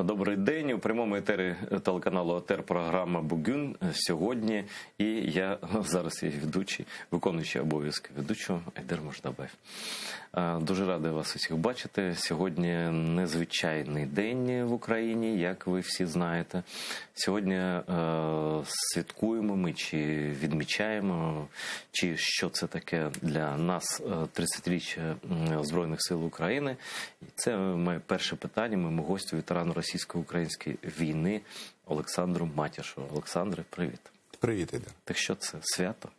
Добрий день. У прямому етері телеканалу АТЕР програма «Бугюн» сьогодні. І я зараз є ведучий, виконуючий обов'язки ведучого Айдар Мождабаєв. Дуже радий вас усіх бачити. Сьогодні незвичайний день в Україні, як ви всі знаєте. Сьогодні святкуємо ми, чи відмічаємо, чи що це таке для нас 30-річчя Збройних сил України. І це моє перше питання моєму гостю, ветерану російсько-української війни Олександру Матяшу. Олександре, привіт. Привіт, Айдар. Так що це, свято?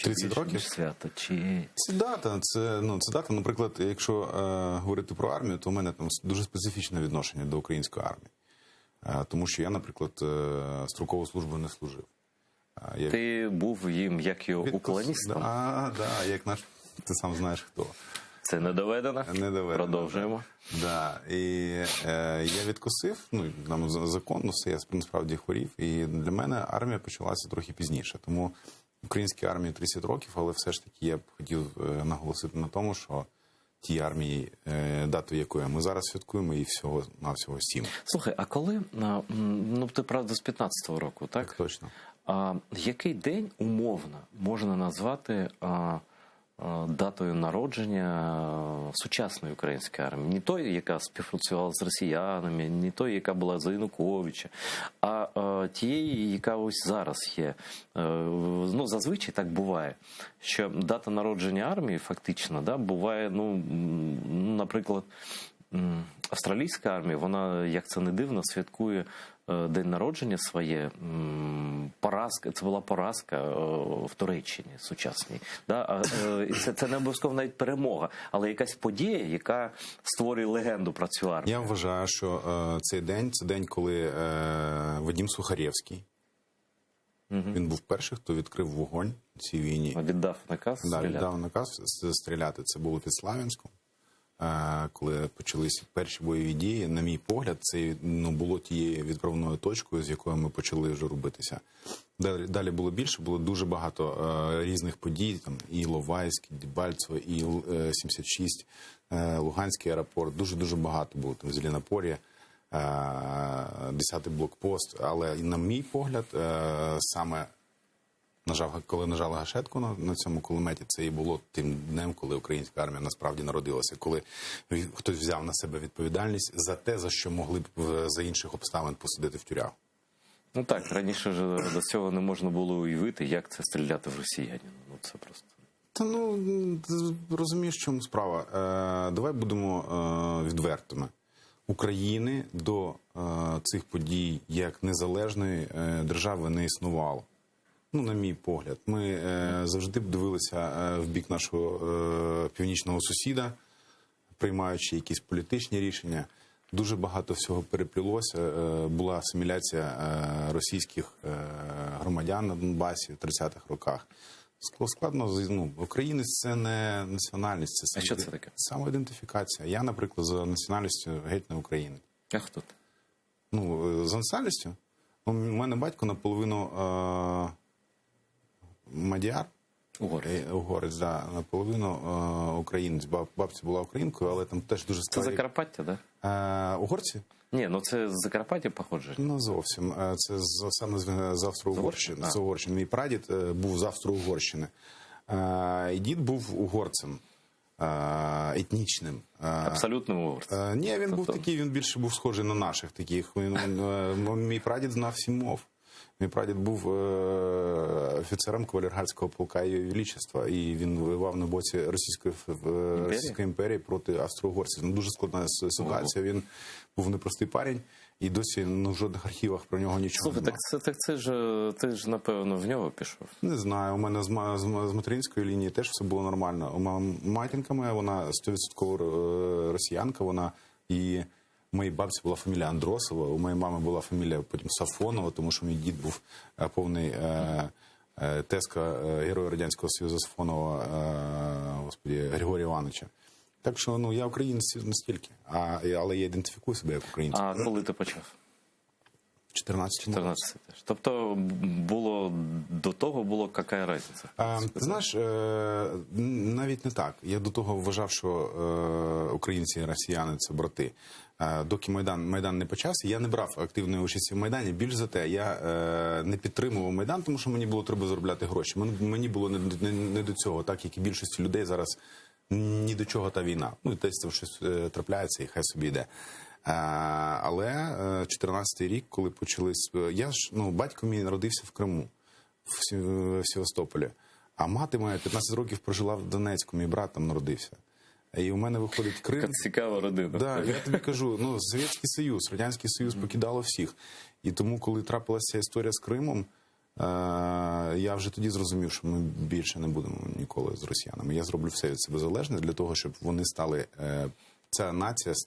30 років? Свято, чи... Це дата, наприклад, якщо говорити про армію, то в мене там дуже специфічне відношення до української армії. Тому що я, наприклад, строкову службу не служив. Ти був їм як його уклоністом? Так, як наш, ти сам знаєш хто. Це не доведено? Не доведено. Продовжуємо. Да. І я відкосив, там законно все, я насправді хворів. І для мене армія почалася трохи пізніше. Тому українській армії 30 років, але все ж таки я б хотів наголосити на тому, що тій армії, дату якої ми зараз святкуємо, і всього-навсього 7. Слухай, а коли, ти, правда, з 15-го року, так? Так, точно. Який день умовно можна назвати датою народження сучасної української армії? Не той, яка співпрацювала з росіянами, не той, яка була за Януковича, а тієї, яка ось зараз є. Зазвичай так буває, що дата народження армії фактично, буває, наприклад, австралійська армія, вона, як це не дивно, святкує день народження своє. Поразка, це була поразка в Туреччині сучасній. Це не обов'язково навіть перемога, але якась подія, яка створює легенду про цю армію. Я вважаю, що цей день, це день, коли Вадим Сухарєвський, він був перший, хто відкрив вогонь в цій війні. Віддав наказ стріляти. Віддав наказ стріляти. Це було під Славянськом. Коли почалися перші бойові дії, на мій погляд, це було тією відправною точкою, з якою ми почали вже рубитися. Далі було більше, було дуже багато різних подій, там і Іловайськ, і Дебальцево, і 76, Луганський аеропорт, дуже багато було, там Зеленопор'я, 10-й блокпост, але на мій погляд, саме коли нажали гашетку на цьому кулеметі, це і було тим днем, коли українська армія насправді народилася, коли хтось взяв на себе відповідальність за те, за що могли б за інших обставин посадити в тюрягу. Так, раніше ж до цього не можна було уявити, як це стріляти в росіянина. Це просто... Розумієш, в чому справа. Давай будемо відвертими. України до цих подій як незалежної держави не існувало. На мій погляд, ми завжди б дивилися в бік нашого північного сусіда, приймаючи якісь політичні рішення. Дуже багато всього переплілося. Була асиміляція російських громадян на Донбасі в 30-х роках. Складно, українець – це не національність, це що це таке? Самоідентифікація. Я, наприклад, за національністю геть не українець. А хто ти? За національністю? У мене батько наполовину мадяр, угорець, наполовину українець. Бабця була українкою, але там теж дуже Це Закарпаття, так? Угорці? Ні, це з Закарпаття походження. Зовсім. Це саме з Австро-Угорщини. З Угорщини. Мій прадід був з Австро-Угорщини. І дід був угорцем. Етнічним. Абсолютним угорцем? Ні, він був такий, він більше був схожий на наших таких. Мій прадід знав 7 мов. Мій прадід був офіцером кавалергардського полка Її Величества, і він воював на боці Російської імперії проти австро-угорців. Дуже складна ситуація, він був непростий парень, і досі в жодних архівах про нього нічого немає. Слухай, ти ж, напевно, в нього пішов? Не знаю, у мене з материнської лінії теж все було нормально. Матінка моя, вона 100% росіянка, вона і... У моїй бабці була фамілія Андросова, у моєї мами була фамілія потім Сафонова, тому що мій дід був повний тезка Героя Радянського Союзу Сафонова, Григорія Івановича. Так що, я українець настільки, але я ідентифікую себе як українець. А коли ти почав? 14 14 теж. Тобто було до того було яка різниця? Ти знаєш, навіть не так. Я до того вважав, що українці і росіяни – це брати. Доки Майдан не почався, я не брав активної участі в Майдані. Більш за те, я не підтримував Майдан, тому що мені було треба заробляти гроші. Мені було не до цього, так як і більшості людей зараз ні до чого та війна. Ну, десь там щось трапляється і хай собі йде. Але 14-й рік, коли почались... батько мій народився в Криму, в Севастополі. А мати моя 15 років прожила в Донецьку, мій брат там народився. І у мене виходить Крим. Яка цікава родина. Да, я тобі кажу, Совєтський Союз, Радянський Союз покидало всіх. І тому, коли трапилася історія з Кримом, я вже тоді зрозумів, що ми більше не будемо ніколи з росіянами. Я зроблю все від себе залежне для того, щоб вони стали... Ця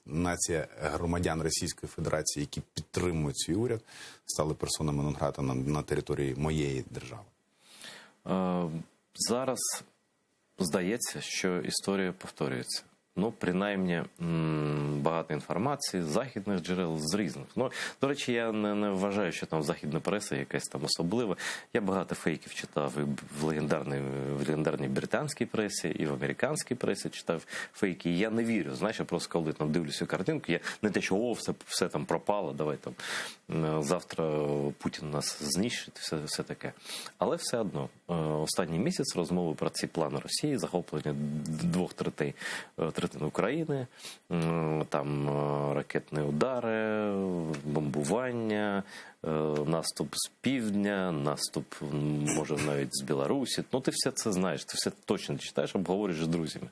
нація громадян Російської Федерації, які підтримують свій уряд, стали персонами нон-грата на території моєї держави. Зараз здається, що історія повторюється. Ну, принаймні, багато інформації з західних джерел, з різних. Ну, до речі, я не вважаю, що там західна преса якась там особлива. Я багато фейків читав і в легендарній британській пресі, і в американській пресі читав фейки. І я не вірю. Знаєш, я просто коли там дивлюся картинку, я не те, що все там пропало, давай там завтра Путін нас знищить, все таке. Але все одно, останній місяць розмови про ці плани Росії, захоплення 2 третин України, там ракетні удари, бомбування, наступ з півдня, наступ, може, навіть з Білорусі. Ну, ти все це знаєш, ти все точно читаєш, обговорюєш з друзями.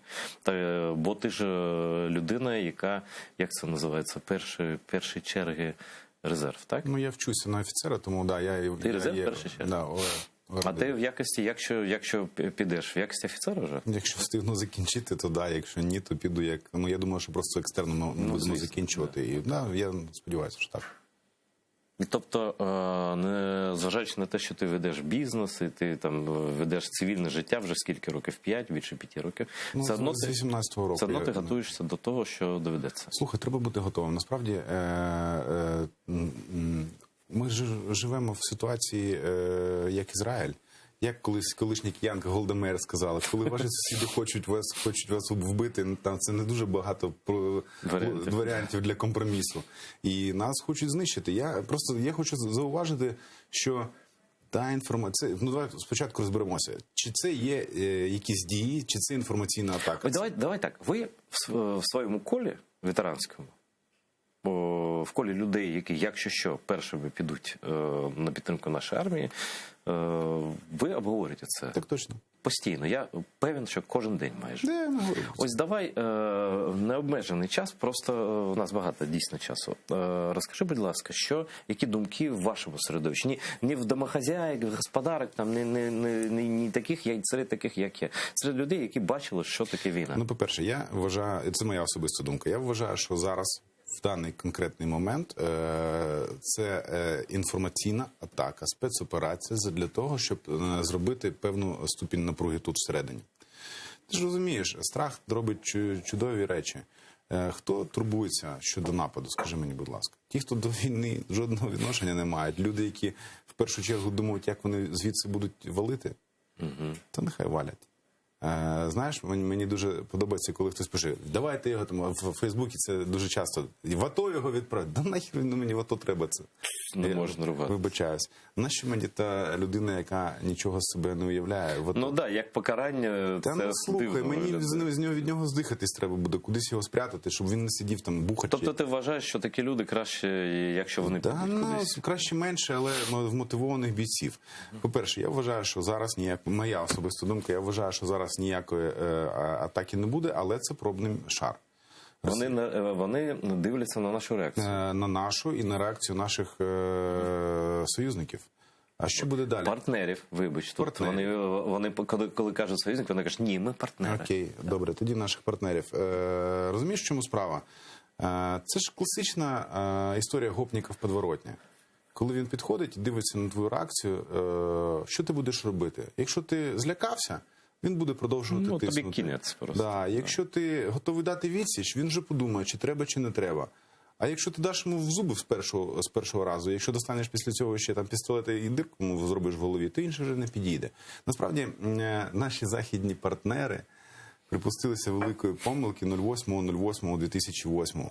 Бо ти ж людина, яка, як це називається, перші черги резерв, так? Ну, я вчуся на офіцера, тому, да, я... Ти резерв перший черги? Да, а ти в якості, якщо підеш, в якості офіцера вже? Якщо встигну закінчити, то да, якщо ні, то піду як... Ну, я думаю, що просто екстерно ми будемо звісно, закінчувати. Да. І, да, я сподіваюся, що так. І тобто, незважаючи на те, що ти ведеш бізнес, і ти там ведеш цивільне життя вже скільки років? 5, більше 5 років. Ну, все одно з 18-го року. Все одно ти готуєшся до того, що доведеться. Слухай, треба бути готовим. Насправді, ми живемо в ситуації, як Ізраїль. Як колись колишня киянка Голда Меїр сказала, коли ваші сусіди хочуть вас вбити, там це не дуже багато варіантів для компромісу. І нас хочуть знищити. Я хочу зауважити, що та інформація... Ну, давай спочатку розберемося. Чи це є якісь дії, чи це інформаційна атака? Давай так. Ви в своєму колі ветеранському, в колі людей, які, якщо що, першими підуть на підтримку нашої армії, ви обговорюєте це. Так точно. Постійно. Я певен, що кожен день майже. Де ми говоримо? Ось давай необмежений час, просто у нас багато дійсно часу. Розкажи, будь ласка, які думки в вашому середовищі? Не в домохозяїк, в господарок, там, не таких, серед таких, як я. Серед людей, які бачили, що таке війна. Ну, по-перше, я вважаю, це моя особиста думка, я вважаю, що зараз в даний конкретний момент це інформаційна атака, спецоперація для того, щоб зробити певну ступінь напруги тут всередині. Ти ж розумієш, страх робить чудові речі. Хто турбується щодо нападу, скажи мені, будь ласка. Ті, хто до війни жодного відношення не мають, люди, які в першу чергу думають, як вони звідси будуть валити, то нехай валять. Знаєш, мені дуже подобається, коли хтось пише, давайте його там в Фейсбуці, це дуже часто, в АТО його відправити. Да нахер мені в АТО треба це? Не можна рвати. Вибачаюсь. Нащо мені та людина, яка нічого з себе не уявляє? Ну так, да, як покарання, та, це слухай, мені від нього здихатись треба буде, кудись його спрятати, щоб він не сидів там бухачі. Тобто ти вважаєш, що такі люди краще, якщо вони підуть кудись? Краще менше, але вмотивованих бійців. По-перше, я вважаю, що зараз моя особиста думка, я вважаю, що зараз ніякої атаки не буде, але це пробний шар. Вони дивляться на нашу реакцію. На нашу і на реакцію наших союзників. А що буде далі? Партнерів, вибач. Тут вони коли кажуть союзник, вони кажуть, ні, ми партнери. Окей, добре, тоді наших партнерів. Розумієш, в чому справа? Це ж класична історія гопніка в подворотні. Коли він підходить і дивиться на твою реакцію, що ти будеш робити? Якщо ти злякався, він буде продовжувати тиснути. Тобі кінець просто. Да, якщо ти готовий дати відсіч, він вже подумає, чи треба, чи не треба. А якщо ти даш йому в зуби з першого разу, якщо достанеш після цього ще там пістолета і дирку йому зробиш в голові, то інше вже не підійде. Насправді, наші західні партнери припустилися великої помилки 08.08.2008,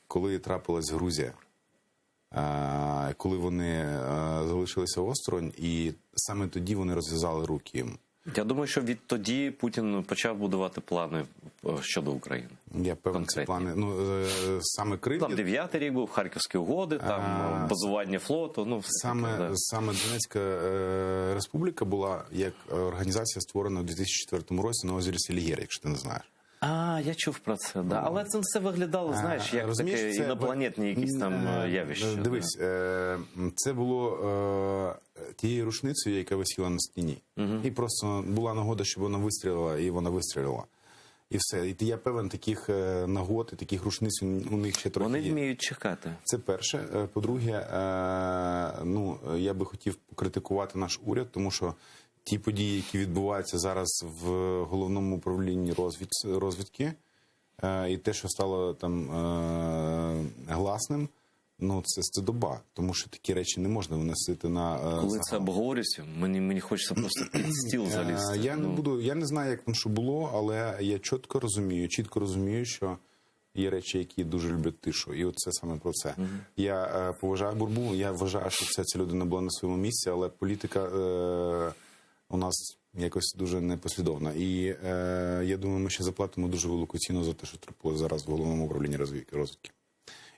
коли трапилась Грузія. Коли вони залишилися осторонь, і саме тоді вони розв'язали руки їм. Я думаю, що відтоді Путін почав будувати плани щодо України. Я певен, ці плани. Саме Крим. Там 9-й рік був, Харківські угоди, там базування флоту. Саме Донецька Республіка була як організація створена у 2004 році на озері Селігер, якщо ти не знаєш. Я чув про це, да. Але це все виглядало, знаєш, як таке інопланетні якісь там явища. Дивись, це було тією рушницею, яка висіла на стіні. І просто була нагода, щоб вона вистрілила, і вона вистрілила. І все. І я певен, таких нагод і таких рушниць у них ще трохи є. Вони вміють чекати. Це перше. По-друге, я би хотів покритикувати наш уряд, тому що ті події, які відбуваються зараз в головному управлінні розвідки, і те, що стало там гласним, це доба, тому що такі речі не можна виносити на коли це обговорюється, мені хочеться просто під стіл залізти. Я не знаю, як там що було, але я чітко розумію, що є речі, які дуже люблять тишу. І оце саме про це. Я поважаю Бурбу, я вважаю, що ця людина була на своєму місці, але політика у нас якось дуже непослідовна. І я думаю, ми ще заплатимо дуже велику ціну за те, що трапилося зараз в головному управлінні розвідки.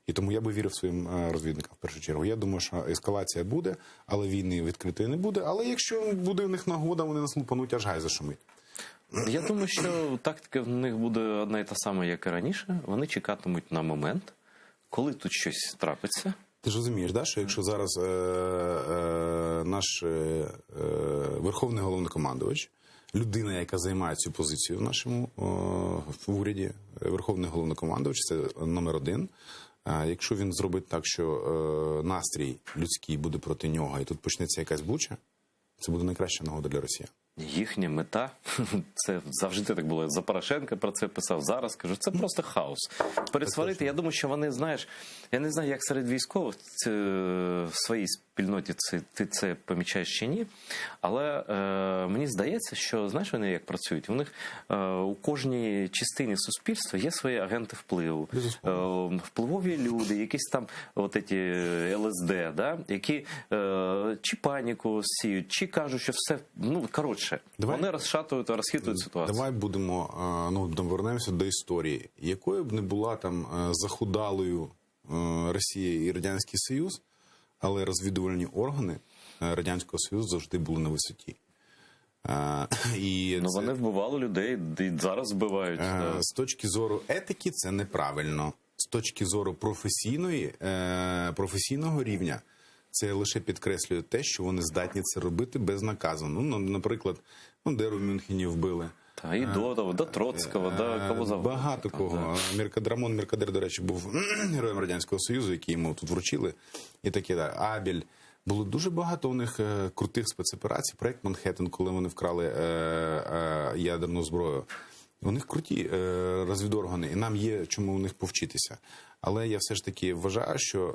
І тому я би вірив своїм розвідникам в першу чергу. Я думаю, що ескалація буде, але війни відкритої не буде. Але якщо буде в них нагода, вони нас лупануть, аж гай зашумить. Я думаю, що тактика в них буде одна і та сама, як і раніше. Вони чекатимуть на момент, коли тут щось трапиться. Ти ж розумієш, да, що якщо зараз наш верховний головнокомандувач, людина, яка займає цю позицію в нашому в уряді, верховний головнокомандувач, це номер один. Якщо він зробить так, що настрій людський буде проти нього, і тут почнеться якась буча, це буде найкраща нагода для росіян. Їхня мета, це завжди так було. За Порошенка про це писав, зараз кажу, це просто хаос. Пересварити, я думаю, що вони, знаєш, я не знаю, як серед військових в своїй спільноті ти це помічаєш чи ні, але мені здається, що, знаєш, вони як працюють? У них у кожній частині суспільства є свої агенти впливу. Впливові люди, якісь там ЛСД, да? Які чи паніку сіють, чи кажуть, що все, коротше, вони розшатують, розхитують ситуацію. Давай повернемося до історії. Якою б не була там захудалою Росія і Радянський Союз, але розвідувальні органи Радянського Союзу завжди були на висоті. Вони вбивали людей, і зараз вбивають. З точки зору етики це неправильно. З точки зору професійного рівня це лише підкреслює те, що вони здатні це робити безнаказано. Наприклад, Бандеру в Мюнхені вбили. І до Троцького, до кого завгодно. Багато кого. Рамон Меркадер, до речі, був героєм Радянського Союзу, який йому тут вручили. І таке, Абель. Було дуже багато у них крутих спецоперацій. Проект Манхеттен, коли вони вкрали ядерну зброю. У них круті розвідоргани, і нам є чому у них повчитися. Але я все ж таки вважаю, що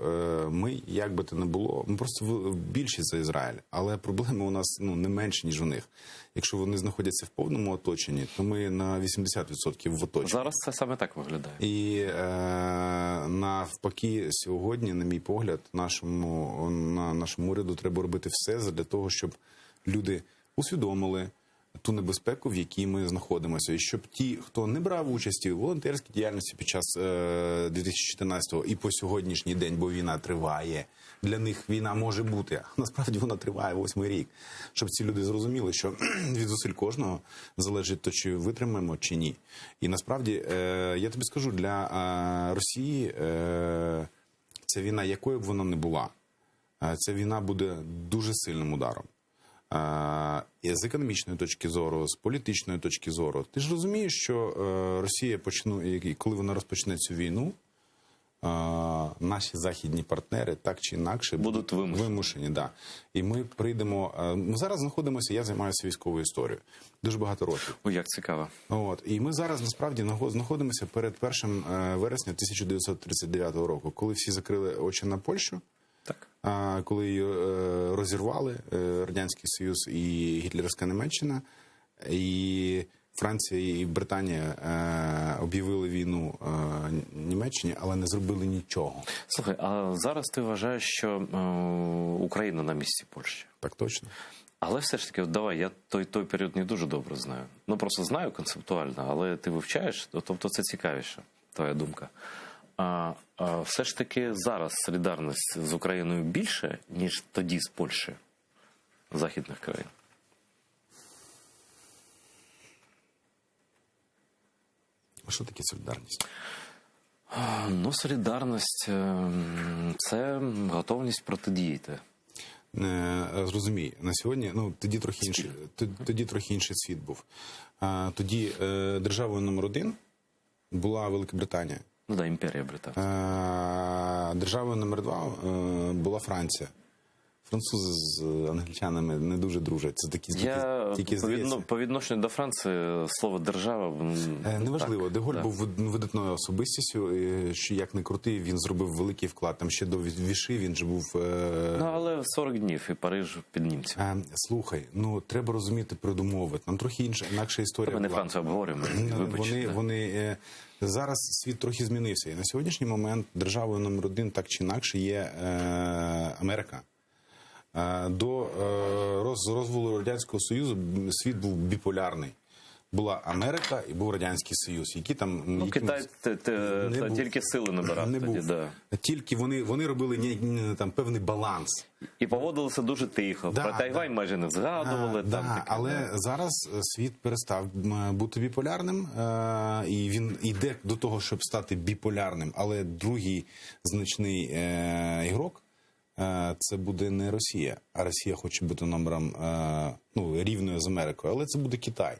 ми, як би то не було, ми просто більшість за Ізраїль. Але проблеми у нас не менші, ніж у них. Якщо вони знаходяться в повному оточенні, то ми на 80% в оточенні. Зараз це саме так виглядає. І навпаки, сьогодні, на мій погляд, нашому уряду треба робити все для того, щоб люди усвідомили ту небезпеку, в якій ми знаходимося. І щоб ті, хто не брав участі у волонтерській діяльності під час 2014-го і по сьогоднішній день, бо війна триває, для них війна може бути, а насправді вона триває 8-й рік. Щоб ці люди зрозуміли, що від зусиль кожного залежить то, чи витримаємо, чи ні. І насправді, я тобі скажу, для Росії ця війна, якою б вона не була, ця війна буде дуже сильним ударом. І з економічної точки зору, з політичної точки зору. Ти ж розумієш, що Росія коли вона розпочне цю війну, наші західні партнери так чи інакше Будуть вимушені. Да. І ми прийдемо. Ми зараз знаходимося, я займаюся військовою історією дуже багато років. Ой, як цікаво. От і ми зараз насправді знаходимося перед 1 вересня 1939 року, коли всі закрили очі на Польщу. Так. Коли її розірвали Радянський Союз і гітлерівська Німеччина, і Франція і Британія об'явили війну Німеччині, але не зробили нічого. Слухай, а зараз ти вважаєш, що Україна на місці Польщі? Так точно. Але все ж таки, от давай, я той період не дуже добре знаю. Ну, просто знаю концептуально, але ти вивчаєш, тобто це цікавіше, твоя думка. А все ж таки зараз солідарність з Україною більше, ніж тоді з Польщею, західних країн? А що таке солідарність? Ну, солідарність – це готовність протидіяти. Зрозумій, на сьогодні, ну, тоді трохи інший світ був. Тоді державою номер 1 була Великобританія. Ну да, імперія британська. Державою номер 2 була Франція. Французи з англічанами не дуже дружать. Це такі тільки здається. По відношенню до Франції слово «держава» неважливо. Так, Де-Голь да. був видатною особистістю, що як не крути, він зробив великий вклад. Там ще до Віши він же був... Ну, але 40 днів і Париж під німцями. Слухай, ну треба розуміти передумови. Там трохи інакша історія. Ми не Францію обговорюємо. Вони зараз світ трохи змінився. І на сьогоднішній момент державою номер 1 так чи інакше є Америка. До розвалу Радянського Союзу світ був біполярний. Була Америка і був Радянський Союз. Які там Ну, Китай тільки сили набирав не тоді, був. да. Тільки вони робили там певний баланс. І поводилися дуже тихо. Да, Про Тайвань майже не згадували. Там таке, але зараз світ перестав бути біполярним, і він йде до того, щоб стати біполярним. Але другий значний ігрок це буде не Росія, а Росія хоче бути номером рівною з Америкою, але це буде Китай.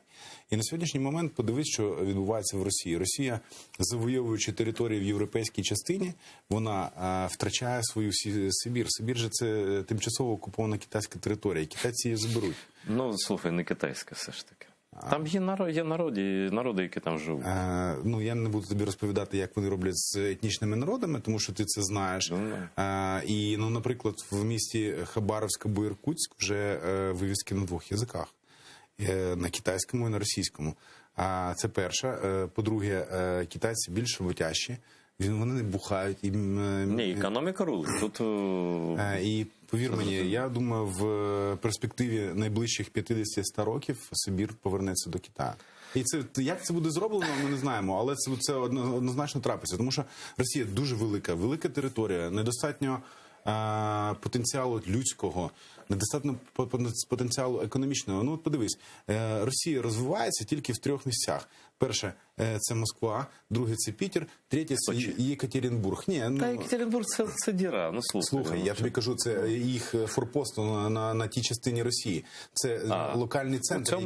І на сьогоднішній момент подивись, що відбувається в Росії. Росія, завойовуючи території в європейській частині, вона втрачає свою Сибір. Сибір же це тимчасово окупована китайська територія. Китайці її заберуть. Ну, слухай, не китайська все ж таки. Там є народи, які там живуть. Я не буду тобі розповідати, як вони роблять з етнічними народами, тому що ти це знаєш. Наприклад, в місті Хабаровськ або Іркутськ вже вивіски на 2 язиках. На китайському і на російському. Це перше. По-друге, китайці більш роботящі. Вони не бухають. Ні, економіка рулить. Тут... І повір мені, я думаю, в перспективі найближчих 50-100 років Сибір повернеться до Китаю. І як це буде зроблено, ми не знаємо, але це однозначно трапиться. Тому що Росія дуже велика територія, недостатньо потенціалу людського, недостатньо потенціалу економічного. Ну, от подивись, Росія розвивається тільки в 3 місцях. Перше – це Москва, друге – це Пітер, третє – це Єкатеринбург. Та Єкатеринбург – це діра. Ну, слухай, я тобі кажу, це їх форпост на тій частині Росії. Це локальний центр,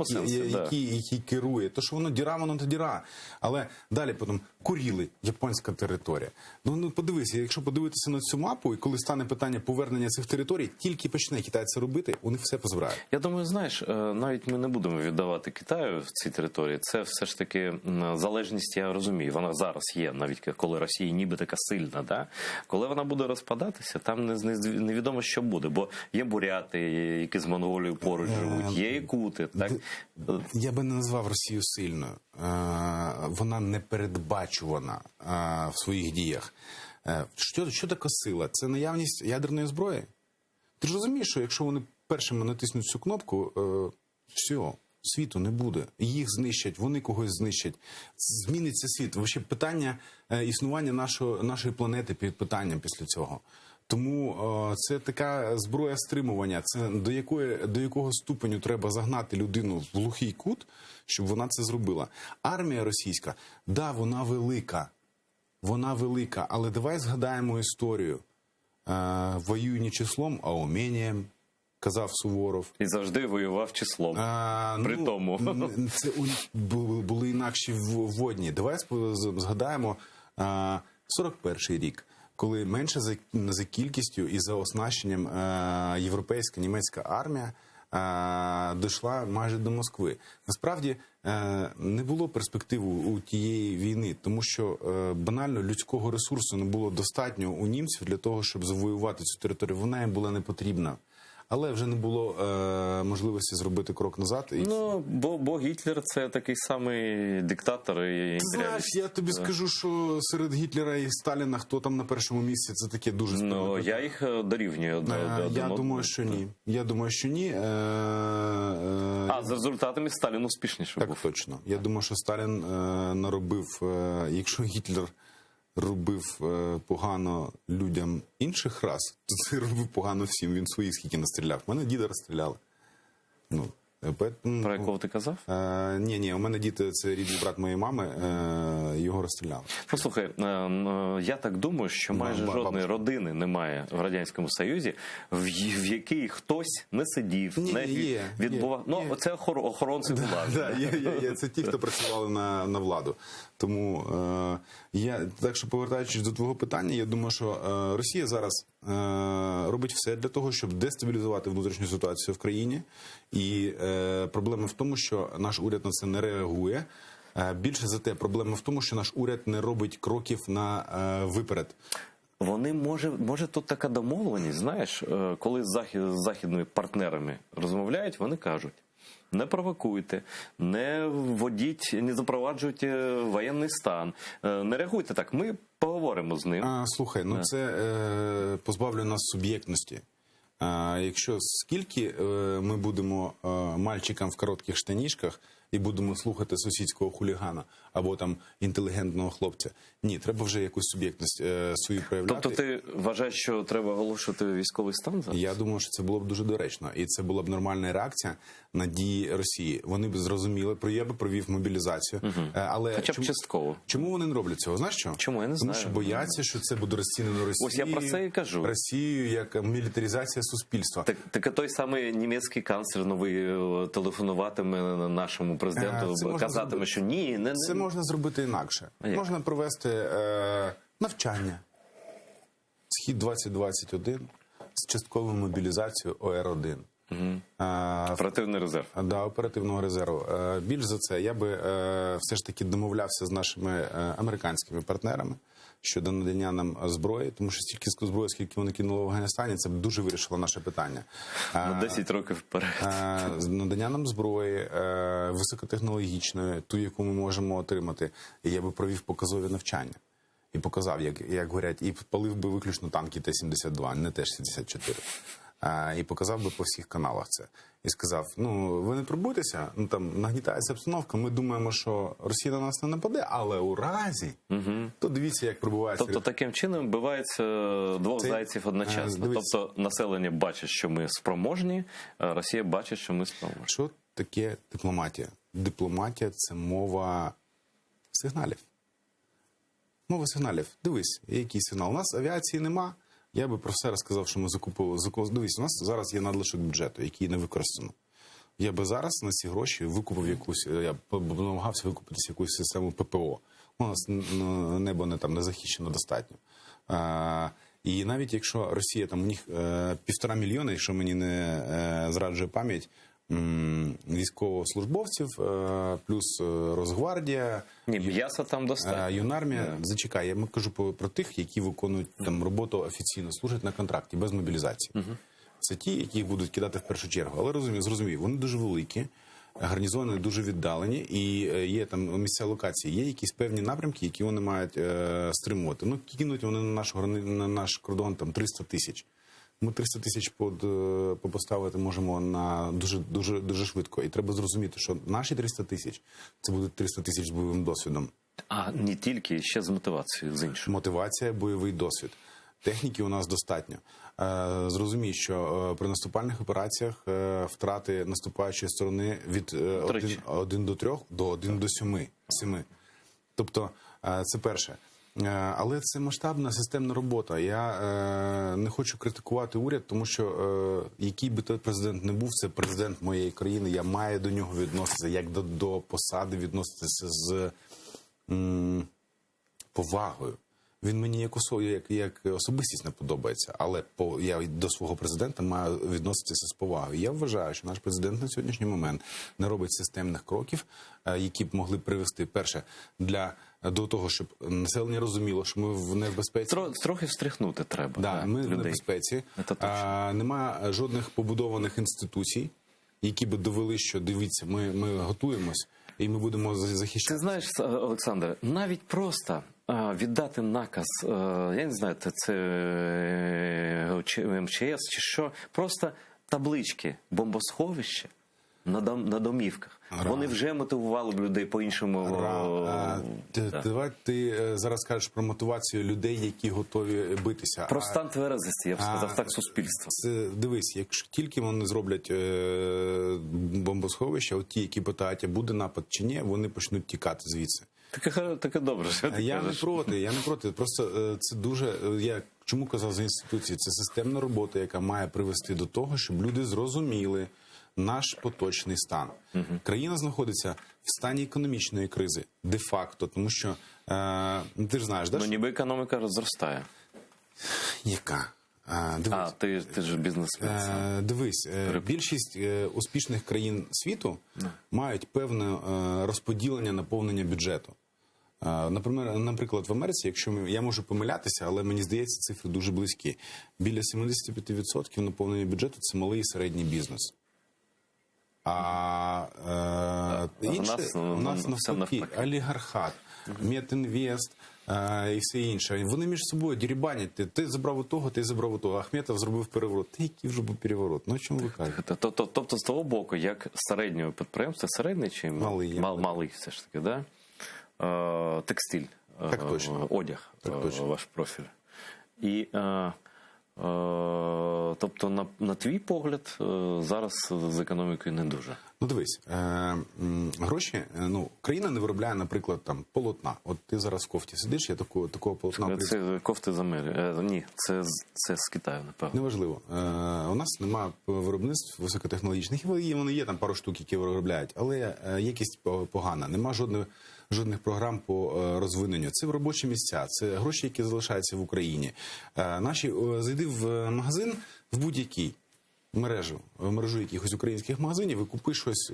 який керує. То, що воно то діра. Але далі потім Куріли, японська територія. Ну, подивися, якщо подивитися на цю мапу, і коли стане питання повернення цих територій, тільки почне Китай це робити, у них все позбирає. Я думаю, знаєш, навіть ми не будемо віддавати Китаю в ці території. Це все ж таки залежність, я розумію, вона зараз є, навіть коли Росія ніби така сильна, да? Коли вона буде розпадатися, там невідомо, що буде, бо є буряти, які з Монголією поруч живуть, є якути, так? Я би не назвав Росію сильною. Вона непередбачувана в своїх діях. Що таке сила? Це наявність ядерної зброї? Ти ж розумієш, що якщо вони першими натиснуть цю кнопку, все, світу не буде. Їх знищать, вони когось знищать. Зміниться світ. Вообще питання існування нашої планети під питанням після цього. Тому це така зброя стримування. Це до якого ступеню треба загнати людину в глухий кут, щоб вона це зробила. Армія російська, да, вона велика, але давай згадаємо історію. Воюй не числом, а умінням, казав Суворов. І завжди воював числом. При тому. Це були інакші водні. Давай згадаємо 41-й рік. коли менше за кількістю і за оснащенням європейська німецька армія дійшла майже до Москви. Насправді не було перспективи у тієї війни, тому що банально людського ресурсу не було достатньо у німців для того, щоб завоювати цю територію. Вона їм була не потрібна. Але вже не було можливості зробити крок назад. Ну, бо Гітлер – це такий самий диктатор і імперіаліст. Знаєш, я тобі скажу, що серед Гітлера і Сталіна, хто там на першому місці, це таке дуже спільне. Ну, я їх дорівнюю. Я думаю, що ні. Я думаю, що ні. А з результатами Сталін успішніше Так, був. точно. Я думаю, що Сталін наробив, якщо Гітлер робив погано людям інших рас, то це робив погано всім. Він свої скільки настріляв. У мене діда розстріляли. Ну, Про якого ти казав? Ні, у мене дід, це рідний брат моєї мами, його розстріляли. Послухай, я так думаю, що майже жодної родини немає в Радянському Союзі, в якій хтось не сидів, не відбував. Ну, це охоронці влади. Є. Це ті, хто працювали на владу. Тому так що, повертаючись до твого питання, я думаю, що Росія зараз робить все для того, щоб дестабілізувати внутрішню ситуацію в країні. І проблема в тому, що наш уряд на це не реагує. Більше за те, проблема в тому, що наш уряд не робить кроків на виперед. Вони, може тут така домовленість, знаєш, коли з західними партнерами розмовляють, вони кажуть: не провокуйте, не вводіть, не запроваджуйте воєнний стан, не реагуйте так, ми поговоримо з ним. Слухай, ну це позбавлює нас суб'єктності. Якщо скільки ми будемо мальчикам в коротких штанішках і будемо слухати сусідського хулігана або там інтелігентного хлопця. Ні, треба вже якусь суб'єктність свою проявляти. Тобто ти вважаєш, що треба оголошувати військовий стан зараз? Я думаю, що це було б дуже доречно. І це була б нормальна реакція на дії Росії. Вони б зрозуміли, я би провів мобілізацію. Але хоча б частково. Чому вони не роблять цього? Знаєш що? Чому? Я не знаю. Тому що бояться, що це буде розцінено Росією. Ось я про це і кажу. Росією як мілітаризація суспільства. Так той самий німецький канцлер новий телефонуватиме нашому президенту, казатиме, що ні, не... Це можна зробити інакше. Можна провести навчання. Схід 2021 з частковою мобілізацією ОР-1. Оперативний резерв. Да, оперативного резерву. Більш за це, я би все ж таки домовлявся з нашими американськими партнерами щодо надання нам зброї, тому що стільки зброї, скільки вони кинули в Афганістані, це б дуже вирішило наше питання. На 10 років вперед. Надання нам зброї високотехнологічної, ту, яку ми можемо отримати. І я би провів показові навчання. І показав, як горять, і палив би виключно танки Т-72, не Т-64. І показав би по всіх каналах це. І сказав, ви не турбуйтеся, там нагнітається обстановка, ми думаємо, що Росія на нас не нападе, але у разі, то дивіться, як пробувається. Тобто таким чином вбивається двох зайців одночасно. Тобто населення бачить, що ми спроможні, а Росія бачить, що ми спроможні. Що таке дипломатія? Дипломатія – це мова сигналів. Мова сигналів. Дивись, який сигнал. У нас авіації нема. Я би про все розказав, що ми закупили. Дивись, у нас зараз є надлишок бюджету, який не використано. Я би зараз на ці гроші викупив я намагався викупити якусь систему ППО. У нас небо не захищено достатньо. І навіть якщо Росія, там у них 1,5 мільйона, якщо мені не зраджує пам'ять, військовослужбовців, плюс Росгвардія. Ні, м'яса там достатньо. Юнармія, зачекай, я кажу про тих, які виконують там роботу офіційно, служать на контракті, без мобілізації. Це ті, які їх будуть кидати в першу чергу. Але зрозумів, вони дуже великі, гарнізони дуже віддалені, і є там місця локації, є якісь певні напрямки, які вони мають стримувати. Кинуть вони на наш кордон там 300 тисяч. Ми 300 тисяч поставити можемо на дуже швидко. І треба зрозуміти, що наші 300 тисяч – це будуть 300 тисяч з бойовим досвідом. А не тільки, ще з мотивацією, з іншою. Мотивація, бойовий досвід. Техніки у нас достатньо. Зрозумій, що при наступальних операціях втрати наступаючої сторони від 1 до 3 до 1 до 7. Тобто, це перше. Але це масштабна системна робота. Я не хочу критикувати уряд, тому що який би той президент не був, це президент моєї країни, я маю до нього відноситися, як до посади відноситися з повагою. Він мені як особистість не подобається, але я до свого президента маю відноситися з повагою. Я вважаю, що наш президент на сьогоднішній момент не робить системних кроків, які б могли привести, перше, до того, щоб населення розуміло, що ми не в безпеці. Трохи встряхнути треба. Ми людей. в небезпеці. Немає жодних побудованих інституцій, які би довели, що дивіться, ми готуємось і ми будемо захищати. Ти знаєш, Олександр, навіть просто віддати наказ, я не знаю, це МЧС чи що, просто таблички бомбосховище на домівках. Вони вже мотивували б людей по-іншому. Давай ти зараз кажеш про мотивацію людей, які готові битися. Про стан тверезості, я б сказав, так, суспільство. Дивись, якщо тільки вони зроблять бомбосховище, от ті, які питають, а буде напад чи ні, вони почнуть тікати звідси. Таке добре, що ти Я кажеш. не проти. Просто це дуже, я чому казав за інституції, це системна робота, яка має привести до того, щоб люди зрозуміли наш поточний стан. Країна знаходиться в стані економічної кризи, де-факто, тому що, ти ж знаєш, Ну, ніби економіка зростає. яка? Дивись. Ти ж бізнесмен. Дивись, більшість успішних країн світу мають певне розподілення наповнення бюджету. Наприклад, в Америці, якщо я можу помилятися, але мені здається, цифри дуже близькі. Біля 75% наповнення бюджету – це малий і середній бізнес. У нас навпаки олігархат, Метінвест і все інше. Вони між собою дерибанять. Ти забрав у того, ти забрав у того. Ахметов зробив переворот. Який вже був переворот? Ну, о чому ви кажете? Тобто, з того боку, як середнього підприємства, середній чи малий все ж таки, да? Текстиль, Так точно. одяг, Так точно. ваш профіль. І, тобто, на твій погляд, зараз з економікою не дуже. Ну, дивись, гроші, країна не виробляє, наприклад, там, полотна. От ти зараз в кофті сидиш, я такого полотна... Це кофти з Америки. Ні, це з Китаю, напевно. Неважливо. У нас немає виробництв високотехнологічних, і вони є, там пару штук, які виробляють, але якість погана. Нема жодних програм по розвиненню. Це робочі місця, це гроші, які залишаються в Україні. Зайди в магазин, в будь-який, в мережу якихось українських магазинів і купи щось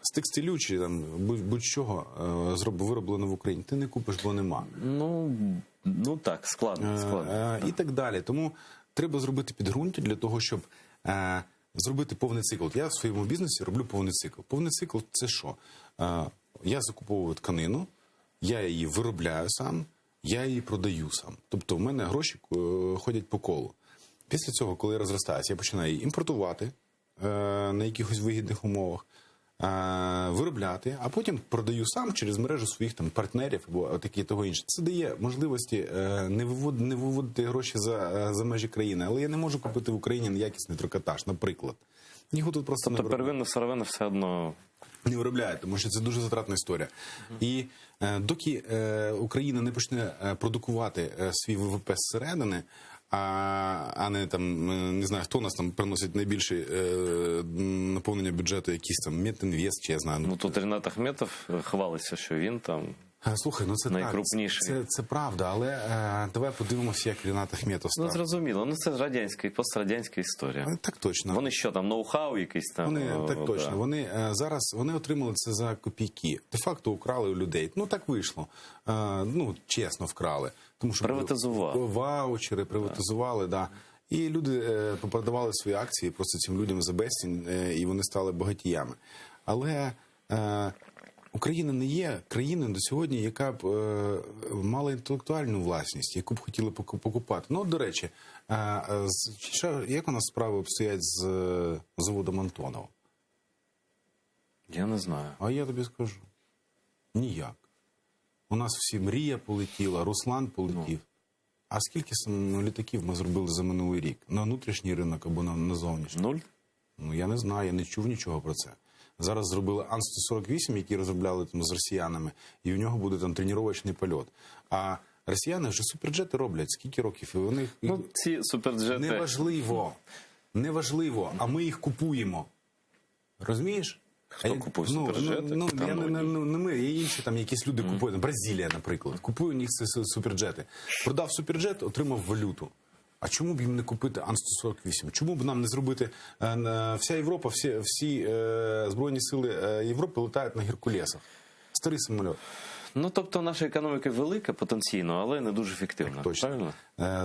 з текстилю чи там будь-чого вироблено в Україні. Ти не купиш, бо нема. Ну так, складно. І так далі. Тому треба зробити підґрунтя для того, щоб зробити повний цикл. Я в своєму бізнесі роблю повний цикл. Повний цикл – це що? Я закуповую тканину, я її виробляю сам, я її продаю сам. Тобто в мене гроші ходять по колу. Після цього, коли я розростаюся, я починаю її імпортувати на якихось вигідних умовах, виробляти, а потім продаю сам через мережу своїх там партнерів або таке того інше. Це дає можливості не виводити гроші за межі країни. Але я не можу купити в Україні якісний трикотаж, наприклад. Його тут просто Тобто первинна сировина все одно... Не виробляють, тому що це дуже затратна історія. І доки Україна не почне продукувати свій ВВП зсередини, а не там, не знаю, хто у нас там приносить найбільше наповнення бюджету, якийсь там Метінвест, чи я знаю. Ну, тут Рінат Ахметов хвалиться, що він там... Слухай, це найкрупніший. Це правда, але давай подивимося, як Рінат Ахметов став. Зрозуміло, це радянська і пострадянська історія. Так точно. Вони що там, ноу-хау якийсь там? Так точно. Да. Вони зараз отримали це за копійки. Де-факто украли у людей. Так вийшло. Чесно вкрали. Тому що приватизували. Ваучери приватизували, да. І люди попродавали свої акції просто цим людям за безцінь, і вони стали багатіями. Але Україна не є країною до сьогодні, яка б мала інтелектуальну власність, яку б хотіли покупати. До речі, як у нас справи обстоять з заводом Антонов? Я не знаю. А я тобі скажу. Ніяк. У нас всі Мрія полетіла, Руслан полетів. А скільки літаків ми зробили за минулий рік? На внутрішній ринок або на зовнішній? 0? Я не знаю, я не чув нічого про це. Зараз зробили Ан-148, який розробляли там з росіянами, і в нього буде там тренувальний польот. А росіяни вже суперджети роблять. Скільки років? І вони... ці суперджети... Неважливо, а ми їх купуємо. Розумієш? Хто купує суперджети? Я не ми, є інші там якісь люди купують. Бразилія, наприклад. Купує у них ці суперджети. Продав суперджет, отримав валюту. А чому б їм не купити Ан-148? Чому б нам не зробити... Вся Європа, всі Збройні сили Європи летають на Геркулесах. Старий самоліт. Ну, тобто наша економіка велика потенційно, але не дуже ефективна. Точно. Правильно?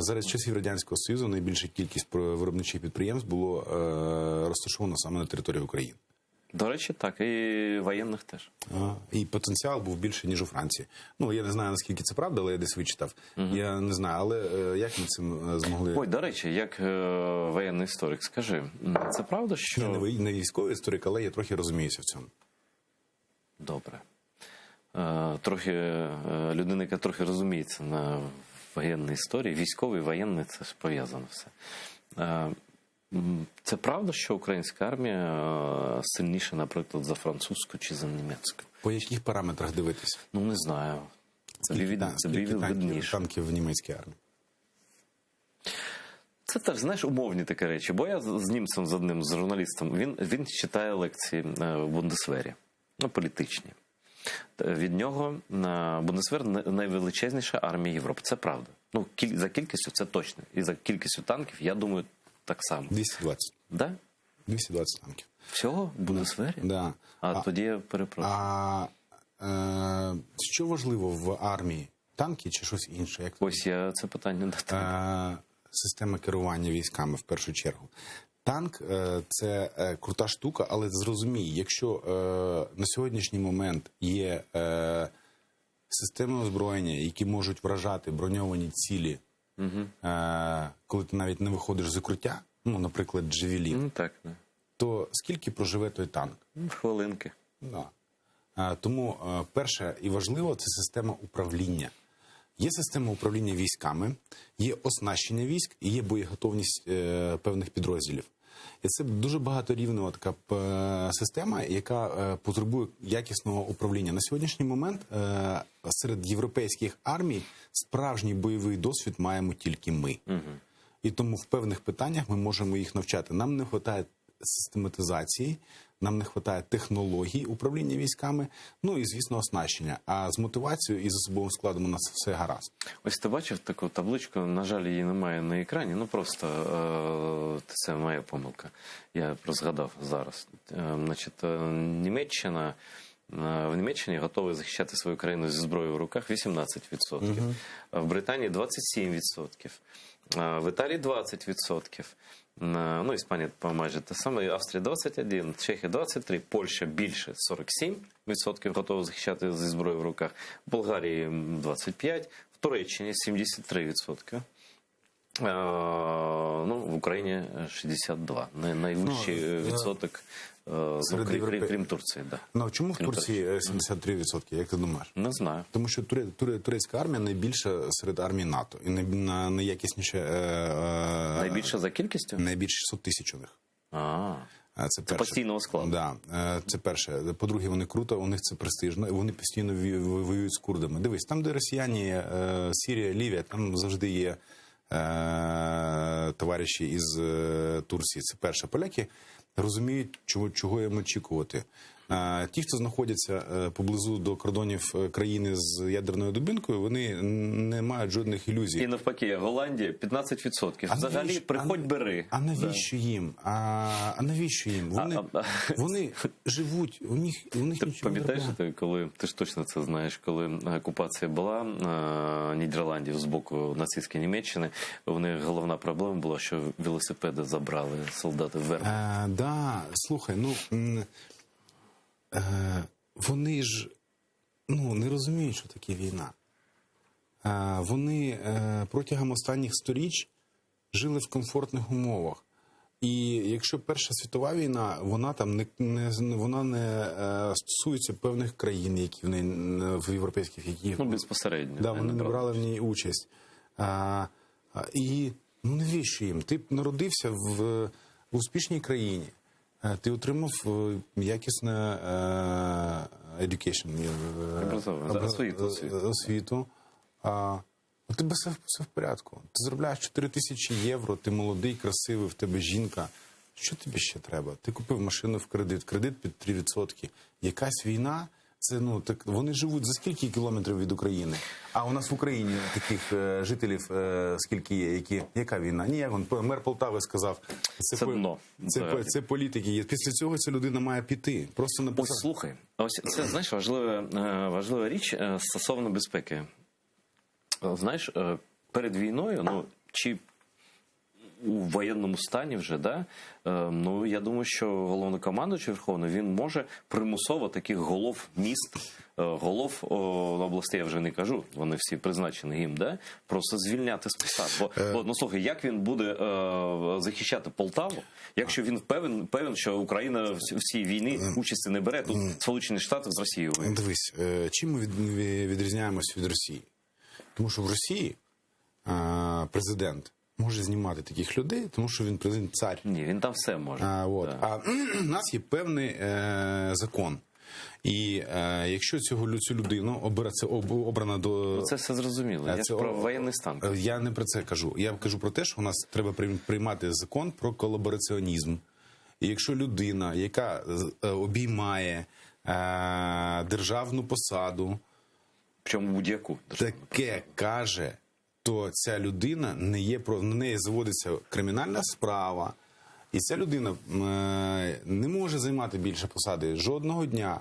Зараз часів Радянського Союзу найбільша кількість виробничих підприємств було розташовано саме на території України. До речі, так. І воєнних теж. І потенціал був більше, ніж у Франції. Ну, я не знаю, наскільки це правда, але я десь вичитав. Я не знаю, але як ми цим змогли... Ой, до речі, як воєнний історик, скажи, це правда, що... Я не військовий історик, але я трохи розуміюся в цьому. Добре. Трохи людина, яка трохи розуміється на воєнній історії, військовий, воєнний, це ж пов'язано все. Це правда, що українська армія сильніша, наприклад, за французьку чи за німецьку? По яких параметрах дивитися? Ну, не знаю. Це видніше. Танків в німецькій армії? Це теж, знаєш, умовні такі речі. Бо я з німцем, з одним з журналістом, він читає лекції в Бундесвері, ну, політичні. Від нього Бундесвер найвеличезніша армія Європи. Це правда. Ну, за кількістю це точно. І за кількістю танків, я думаю, так само. 220. Да? 220 танків. Всього в Бундесвері? Да. Тоді я перепрошую. Що важливо в армії? Танки чи щось інше? Як Ось я це питання до тебе. Система керування військами в першу чергу. Танк – це крута штука, але зрозумій, якщо на сьогоднішній момент є системи озброєння, які можуть вражати броньовані цілі, коли ти навіть не виходиш з укриття, ну, наприклад, Джавелін, Ну, так, да. то скільки проживе той танк? Хвилинки. Да. Тому перше і важливо – це система управління. Є система управління військами, є оснащення військ і є боєготовність певних підрозділів. І це дуже багаторівнева така система, яка потребує якісного управління. На сьогоднішній момент серед європейських армій справжній бойовий досвід маємо тільки ми. І тому в певних питаннях ми можемо їх навчати. Нам не вистачає систематизації, нам не вистачає технологій управління військами, ну і, звісно, оснащення. А з мотивацією і з особовим складом у нас все гаразд. Ось ти бачив таку табличку, на жаль, її немає на екрані, ну просто це моя помилка. Я просто згадав зараз. Значить, Німеччина, в Німеччині готові захищати свою країну зі зброєю в руках 18%, в Британії 27%, в Італії 20%. Ну, Іспанія майже те саме, Австрія 21, Чехія 23, Польща більше 47% готова захищати зі зброєю в руках, в Болгарії 25%, в Туреччині 73%. Ну, в Україні 62%. Найвищий відсоток, крім Турції. Да. Ну, чому в Турції 73%, як ти думаєш? Не знаю. Тому що турецька армія найбільша серед армій НАТО. І найякісніше... Найбільше за кількістю? Найбільше 600 тисяч у них. Це постійного складу. Да, це перше. По-друге, вони круто, у них це престижно, і вони постійно воюють з курдами. Дивись, там, де росіяни, Сирія, Лівія, там завжди є товариші із Турції. Це перше. Поляки розуміють, чого їм очікувати. Ті, хто знаходяться поблизу до кордонів країни з ядерною дубинкою, вони не мають жодних ілюзій. І навпаки, Голландія 15%. Взагалі, приходь, бери. А навіщо їм? А навіщо їм? Вони живуть, у них нічого. Ти пам'ятаєш, коли, ти ж точно це знаєш, коли окупація була Нідерландів з боку нацистської Німеччини, у них головна проблема була, що велосипеди забрали солдати вверх. Да, слухай, вони ж не розуміють, що таке війна. Вони протягом останніх сторіч жили в комфортних умовах. І якщо Перша світова війна, вона там вона не стосується певних країн, які в європейських, які безпосередньо. Да, вони не брали в ній участь. І навіщо їм? Ти народився в успішній країні. Ти отримав якісне освіту. У тебе все в порядку. Ти заробляєш 4 тисячі євро, ти молодий, красивий, в тебе жінка. Що тобі ще треба? Ти купив машину в кредит під 3%. Якась війна, це, ну, так, вони живуть за скільки кілометрів від України? А у нас в Україні таких жителів скільки є? Яка війна? Ніяк, мер Полтави сказав, Це дно. це політики є. Після цього ця людина має піти. Просто написати. Ось слухай, ось це, знаєш, важлива річ стосовно безпеки. Знаєш, перед війною, ну, чи у воєнному стані вже, да, ну, я думаю, що головнокомандуючий Верховний, він може примусово таких голов міст, голов областей, я вже не кажу, вони всі призначені їм, да, просто звільняти з посад. Бо, ну, слухай, як він буде захищати Полтаву, якщо він певен, що Україна в цій війні участі не бере, тут Сполучені Штати з Росією. Дивись, чим ми відрізняємось від Росії? Тому що в Росії президент може знімати таких людей, тому що він президент-цар. Ні, він там все може. А в нас є певний закон. І якщо цю людину обрана до... Це все зрозуміло. Я про воєнний стан. Я не про це кажу. Я кажу про те, що у нас треба приймати закон про колабораціонізм. І якщо людина, яка обіймає державну посаду, причому будь-яку таке каже, то ця людина не є, на неї заводиться кримінальна справа, і ця людина не може займати більше посади жодного дня.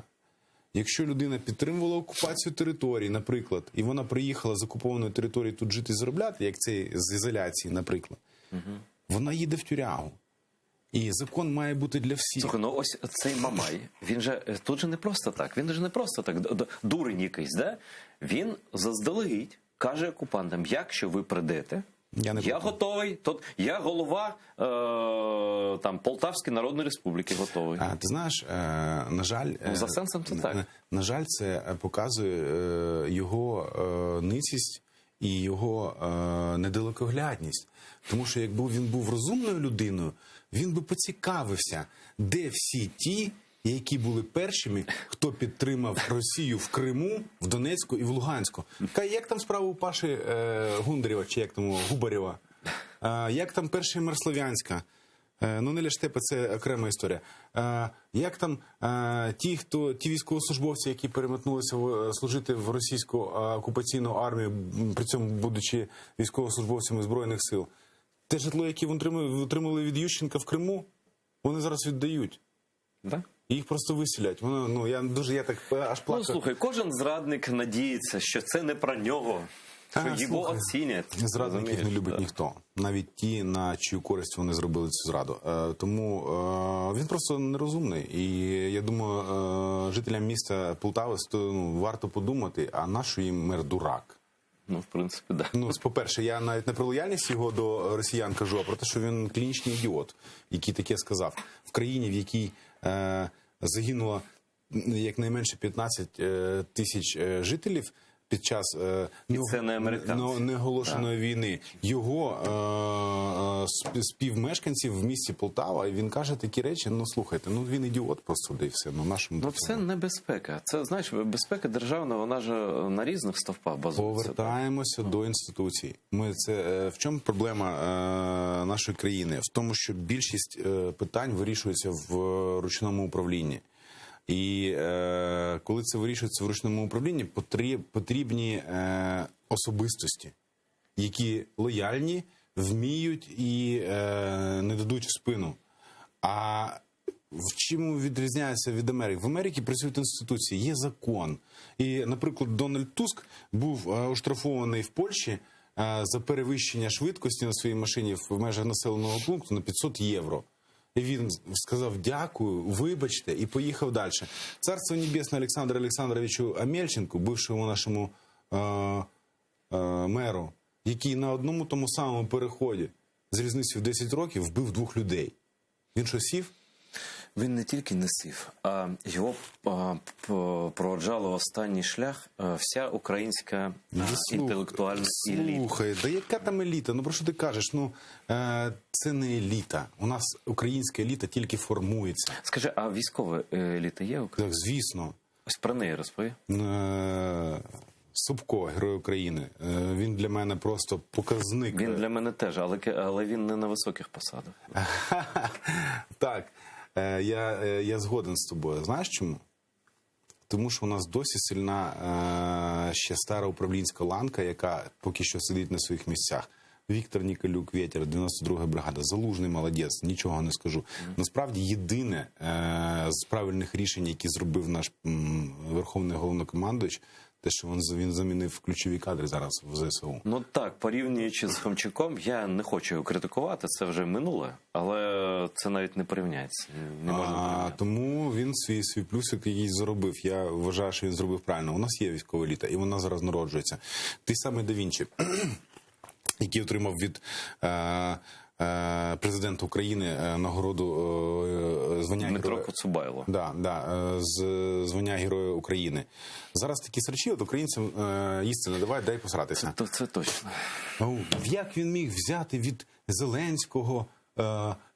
Якщо людина підтримувала окупацію території, наприклад, і вона приїхала з окупованої території тут жити і заробляти, як це з ізоляції, наприклад, вона їде в тюрягу. І закон має бути для всіх. Слухай, ну ось цей Мамай, він же тут же не просто так, він же не просто так, дурень якийсь, да? Він заздалегідь каже окупантам, якщо ви прийдете, я готовий, я голова там Полтавської Народної Республіки готовий. А ти знаєш, на жаль, за сенсом це так. На жаль, це показує його ницість і його недалекоглядність. Тому що якби він був розумною людиною, він би поцікавився, де всі ті, які були першими, хто підтримав Росію в Криму, в Донецьку і в Луганську. Як там справа у Паші Гундарєва, чи як там Губарєва? Як там перший мер Слов'янська? Ну, Неля Штепа – це окрема історія. Як там ті військовослужбовці, які переметнулися служити в російську окупаційну армію, при цьому будучи військовослужбовцями Збройних сил? Те житло, яке отримали від Ющенка в Криму, вони зараз віддають. Да? Їх просто виселять. Я так аж плакав. Ну, слухай, кожен зрадник надіється, що це не про нього, що його оцінять. Зрадників не любить ніхто. Навіть ті, на чию користь вони зробили цю зраду. Тому він просто нерозумний. І я думаю, жителям міста Полтави варто подумати, а нащо їм мер дурак? Ну, в принципі, так. Да. Ну, по-перше, я навіть не про лояльність його до росіян кажу, а про те, що він клінічний ідіот, який таке сказав. В країні, в якій загинуло якнайменше 15 тисяч жителів під час неоголошеної війни, його співмешканців в місті Полтава, і він каже такі речі, ну, слухайте, ну, він ідіот просто, де і все. Ну, це небезпека. Це, знаєш, безпека державна, вона ж на різних стовпах базується. Повертаємося до інституцій. В чому проблема нашої країни? В тому, що більшість питань вирішується в ручному управлінні. І коли це вирішується в ручному управлінні, потрібні особистості, які лояльні, вміють і не дадуть в спину. А в чому відрізняється від Америки? В Америці працюють інституції, є закон. І, наприклад, Дональд Туск був оштрафований в Польщі за перевищення швидкості на своїй машині в межах населеного пункту на 500 євро. І він сказав дякую, вибачте, і поїхав далі. Царство небесне Олександру Олександровичу Амельченку, бившому нашому меру, який на одному тому самому переході з різницею в 10 років вбив 2 людей. Він що, сів? Він не тільки не сів, а його проводжала в останній шлях вся українська інтелектуальна еліта. Слухай, да яка там еліта? Ну про що ти кажеш? Ну, це не еліта. У нас українська еліта тільки формується. Скажи, а військова еліта є? Так, звісно. Ось про неї розпові. Собко, Герой України. Він для мене просто показник. Він для мене теж, але він не на високих посадах. Так, я згоден з тобою. Знаєш чому? Тому що у нас досі сильна ще стара управлінська ланка, яка поки що сидить на своїх місцях. Віктор Ніколюк, Вєтер, 92-га бригада, Залужний молодець, нічого не скажу. Насправді, єдине з правильних рішень, які зробив наш Верховний Головнокомандувач, те, що він замінив ключові кадри зараз в ЗСУ. Ну так, порівнюючи з Хомчаком, я не хочу його критикувати, це вже минуле, але це навіть не порівняється. Не можна порівняти. Тому він свій плюсик якийсь заробив. Я вважаю, що він зробив правильно. У нас є військова еліта, і вона зараз народжується. Той самий Да Вінчі, який отримав від президента України нагороду звання Дмитро Героя. Коцюбайло. Звання Героя України. Зараз такі срачі, от українцям їсти не давай, дай посратися. Це точно. Як він міг взяти від Зеленського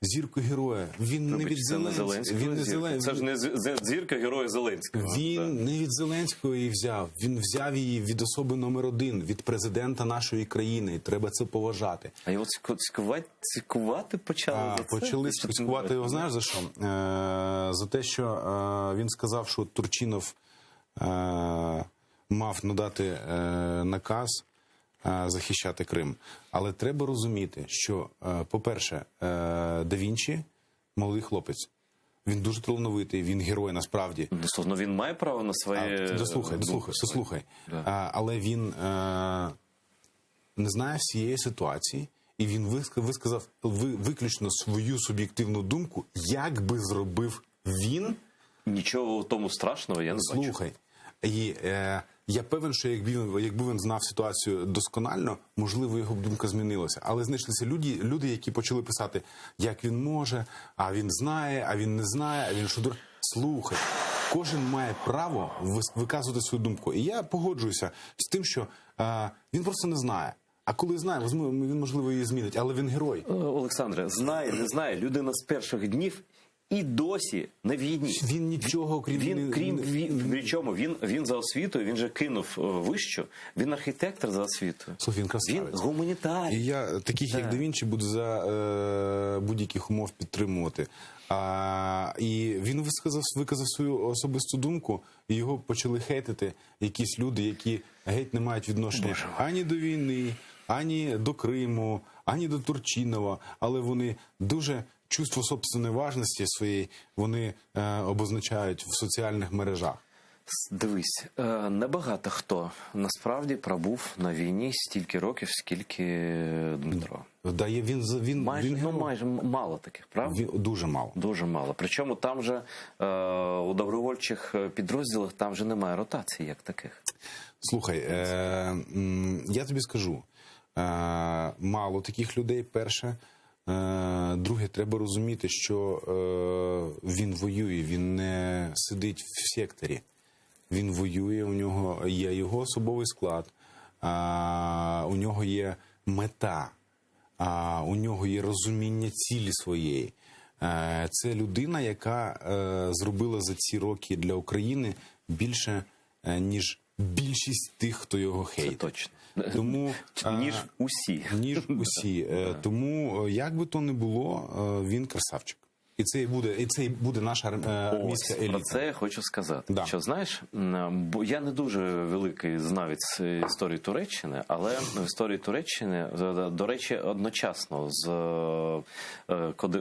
зірку героя? Він не від Зеленського. Він не Це ж не зірка Героя Зеленського. Він не від Зеленського її взяв. Він взяв її від особи номер 1, від президента нашої країни. Треба це поважати. А його цькувати почали за це? Почали цькувати його, знаєш за що? За те, що він сказав, що Турчинов мав надати наказ захищати Крим. Але треба розуміти, що, по-перше, Да Вінчі – молодий хлопець. Він дуже талановитий, він герой насправді. Ну він має право на своє... Дослухай. Але він не знає всієї ситуації, і він висказав виключно свою суб'єктивну думку, як би зробив він. Нічого в тому страшного я не бачу. Слухай, і я певен, що якби він знав ситуацію досконально, можливо, його б думка змінилася. Але знайшлися люди, які почали писати, як він може, а він знає, а він не знає, а він що дур... Слухай, кожен має право виказувати свою думку. І я погоджуюся з тим, що він просто не знає. А коли знає, він, можливо, її змінить. Але він герой. Олександре, знає, не знає. Людина з перших днів і досі на війні. Він нічого, Причому він за освітою, він же кинув вищу, він архітектор за освітою. Слухай, він красавець. Він гуманітарій. І я таких, як Да Вінчі, буду за будь-яких умов підтримувати. І він виказав свою особисту думку, і його почали хейтити якісь люди, які геть не мають відношення ані до війни, ані до Криму, ані до Турчинова, але вони дуже чувство собственної важності своєї вони обозначають в соціальних мережах. Дивись, небагато хто насправді пробув на війні стільки років, скільки Дмитро. Да, майже мало таких, правда? Дуже мало. Дуже мало. Причому там же у добровольчих підрозділах там же немає ротації як таких. Слухай, я тобі скажу, мало таких людей, перше. Друге, треба розуміти, що він воює, він не сидить в секторі. Він воює, у нього є його особовий склад, у нього є мета, у нього є розуміння цілі своєї. Це людина, яка зробила за ці роки для України більше, ніж більшість тих, хто його хейтить. Це точно. Тому, ніж усі. Тому, як би то не було, він красавчик. І це буде наша міська еліта. Про це я хочу сказати. Да. Що, знаєш, бо я не дуже великий знавець історії Туреччини, але в історії Туреччини, до речі, одночасно,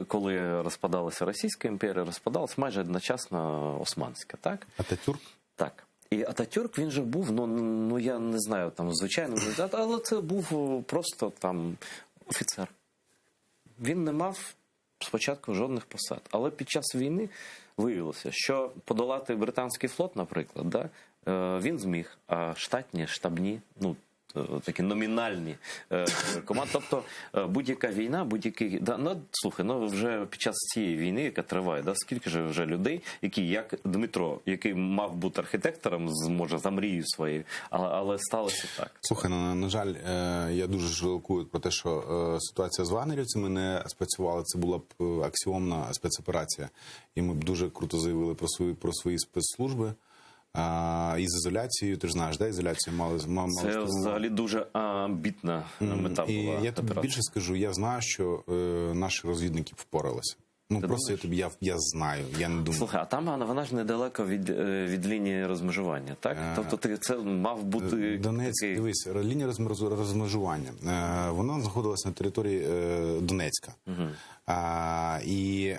коли розпадалася Російська імперія, розпадалася майже одночасно Османська, так? Ататюрк? Так. І Ататюрк, він же був, ну я не знаю, там, звичайно, але це був просто там офіцер. Він не мав спочатку жодних посад. Але під час війни виявилося, що подолати британський флот, наприклад, да, він зміг, а штабні, такі номінальні команди. Тобто будь-яка війна, слухай, вже під час цієї війни, яка триває, скільки ж вже людей, які, як Дмитро, який мав бути архітектором, може, за мрією своєю, але сталося так. Слухай, на жаль, я дуже жалкую про те, що ситуація з вагнерівцями не спрацювала. Це була б аксіомна спецоперація. І ми б дуже круто заявили про свої спецслужби. із ізоляцією, ти ж знаєш, да, ізоляцію мали Це взагалі дуже амбітна мета І була. я тобі більше скажу, я знаю, що наші розвідники впоралися. Ну, Ти просто я знаю, я не думаю. Слухай, а там вона ж недалеко від лінії розмежування, так? Тобто це мав бути... Донецьк, такий... дивись, лінія розмежування. Вона знаходилася на території Донецька. І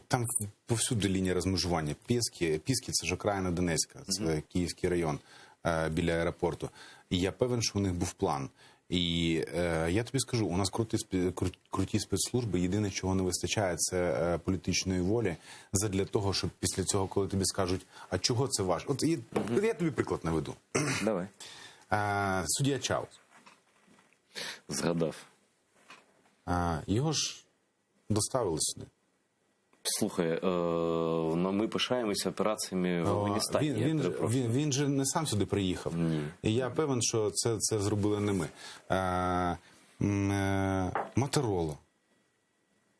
там повсюди лінія розмежування. Піски – це ж окраїна Донецька, це Київський район біля аеропорту. І я певен, що у них був план. І я тобі скажу, у нас круті спецслужби, єдине, чого не вистачає, це політичної волі задля того, щоб після цього, коли тобі скажуть, а чого це ваш? От я тобі приклад наведу. Давай. Суддя Чаус. Згадав. Його ж доставили сюди. Слухай, ми пишаємося операціями в Афганістані. Він же не сам сюди приїхав. Ні. І я певен, що це зробили не ми. Моторола.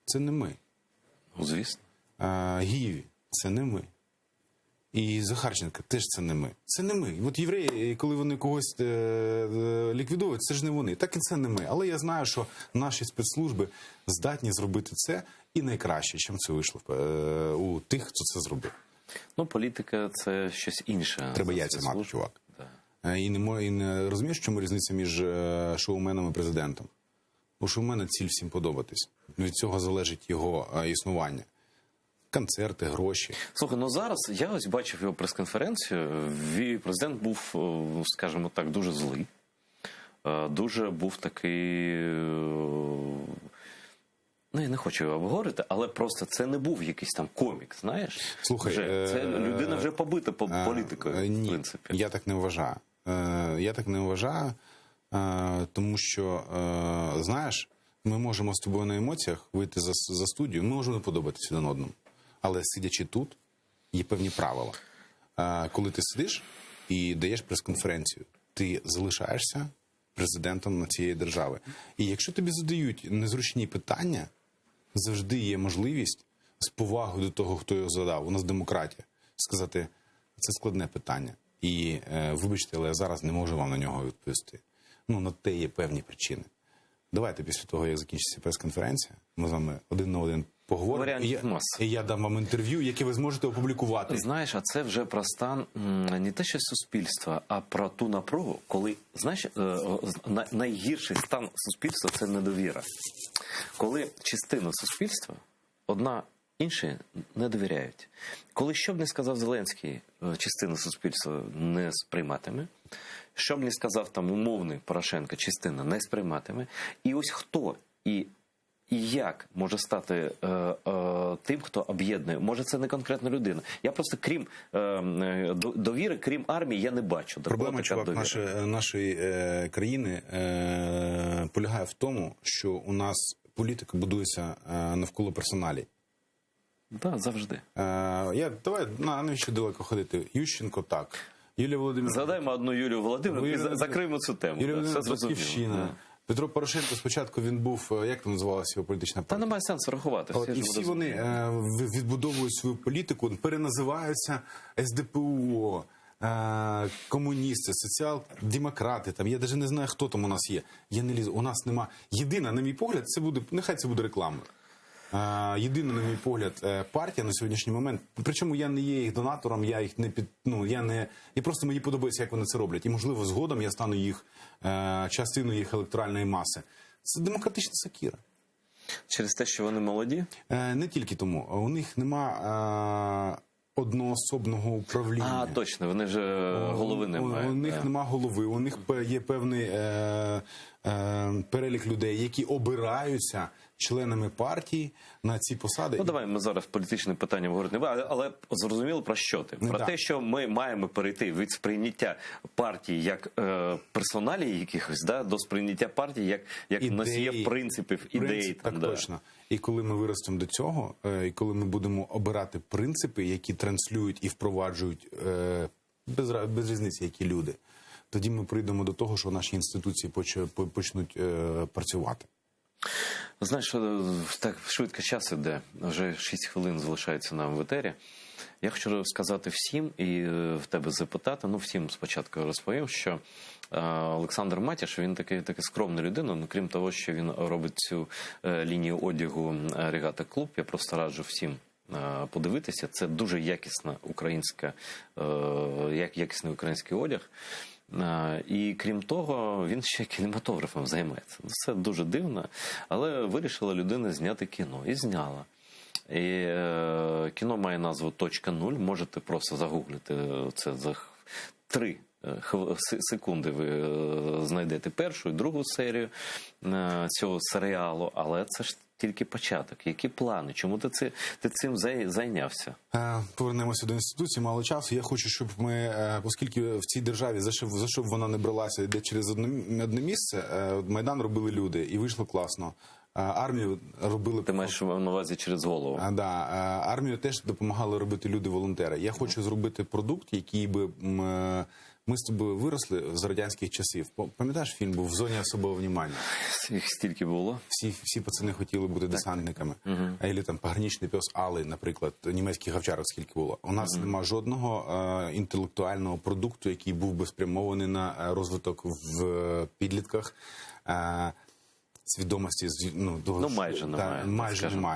Це не ми. Ну, звісно. Гіві. Це не ми. І Захарченко теж це не ми. Це не ми. От євреї, коли вони когось ліквідовують, це ж не вони. Так і це не ми. Але я знаю, що наші спецслужби здатні зробити це і найкраще, чим це вийшло у тих, хто це зробив. Ну, політика – це щось інше. Треба яйця мати, чувак. Да. І не розумієш, в чому різниця між шоуменом і президентом? У шоумена ціль всім подобатись. Від цього залежить його існування. Концерти, гроші. Слухай, ну зараз я ось бачив його прес-конференцію. Президент був, скажімо так, дуже злий. Дуже був такий... Ну, я не хочу його обговорити, але просто це не був якийсь там комік, знаєш? Слухай, це людина вже побита політикою, ні, в принципі. Я так не вважаю. Я так не вважаю, тому що, знаєш, ми можемо з тобою на емоціях вийти за студію, ми можемо не подобатися один одному. Але сидячи тут, є певні правила. Коли ти сидиш і даєш прес-конференцію, ти залишаєшся президентом цієї держави. І якщо тобі задають незручні питання, завжди є можливість з повагою до того, хто його задав, у нас демократія, сказати, це складне питання. І вибачте, але я зараз не можу вам на нього відповісти. Ну, на те є певні причини. Давайте після того, як закінчиться прес-конференція, ми з вами один на один поговоримо. І я дам вам інтерв'ю, яке ви зможете опублікувати. Знаєш, а це вже про стан не те, що суспільства, а про ту напругу, коли, знаєш, найгірший стан суспільства – це недовіра. Коли частина суспільства одна іншій не довіряють. Коли що б не сказав Зеленський, частина суспільства не сприйматиме. Що б не сказав там умовний Порошенко, частина не сприйматиме. І ось хто і як може стати тим, хто об'єднує? Може, це не конкретна людина. Я просто, крім довіри, крім армії, я не бачу. Проблема, чувак, нашої країни полягає в тому, що у нас політика будується навколо персоналій. Так, завжди. Давай, навіщо далеко ходити? Ющенко так. Юлія Володимирівна. Згадаємо одну Юлію Володимирівну і закриємо цю тему. Юлія Володимирівна, Батьківщина. Петро Порошенко спочатку він був, як там називалася його політична партія? Та немає сенсу рахувати. І всі вони відбудовують свою політику, переназиваються СДПУ, комуністи, соціал-демократи. Там я навіть не знаю, хто там у нас є. Я не лізу. У нас нема. Єдина, на мій погляд, нехай це буде реклама. Єдина, на мій погляд, партія на сьогоднішній момент. Причому я не є їх донатором, я їх не і просто мені подобається, як вони це роблять. І можливо, згодом я стану їх частиною їх електоральної маси. Це демократична сокира. Через те, що вони молоді? Не тільки тому. У них нема одноособного управління. Точно, вони ж голови не мають. У них нема голови, у них є певний перелік людей, які обираються членами партії на ці посади. Ну, давай ми зараз політичне питання говорити не будемо, але зрозуміло, про що ти? Про те, що ми маємо перейти від сприйняття партії як персоналії якихось, до сприйняття партії як носіїв принципів, ідей. Так, точно. І коли ми виростемо до цього, і коли ми будемо обирати принципи, які транслюють і впроваджують без різниці, які люди, тоді ми прийдемо до того, що наші інституції почнуть працювати. Знаєш, що так швидко час іде, вже 6 хвилин залишається нам в етері. Я хочу сказати всім і в тебе запитати, ну всім спочатку розповім, що Олександр Матіш, він такий скромна людина, ну крім того, що він робить цю лінію одягу Регата Клуб, я просто раджу всім подивитися. Це дуже якісний український одяг. І крім того, він ще кінематографом займається. Це дуже дивно, але вирішила людина зняти кіно. І зняла. І кіно має назву «.0». Можете просто загуглити це за 3 секунди. Ви знайдете першу і другу серію цього серіалу, але це ж тільки початок. Які плани? Чому ти цим зайнявся? Повернемося до інституції, мало часу. Я хочу, щоб ми, оскільки в цій державі, за що б вона не бралася, йде через одне місце, Майдан робили люди, і вийшло класно. Армію робили... Ти маєш на увазі через голову? Армію теж допомагали робити люди-волонтери. Я хочу зробити продукт, який би... Ми з тобою виросли з радянських часів. Пам'ятаєш, фільм був «В зоні особого внимання»? Їх стільки було. Всі пацани хотіли бути десантниками. Або там пограничний пес Алий, наприклад, німецьких овчарок скільки було. У нас нема жодного інтелектуального продукту, який був би спрямований на розвиток в підлітках. Свідомості,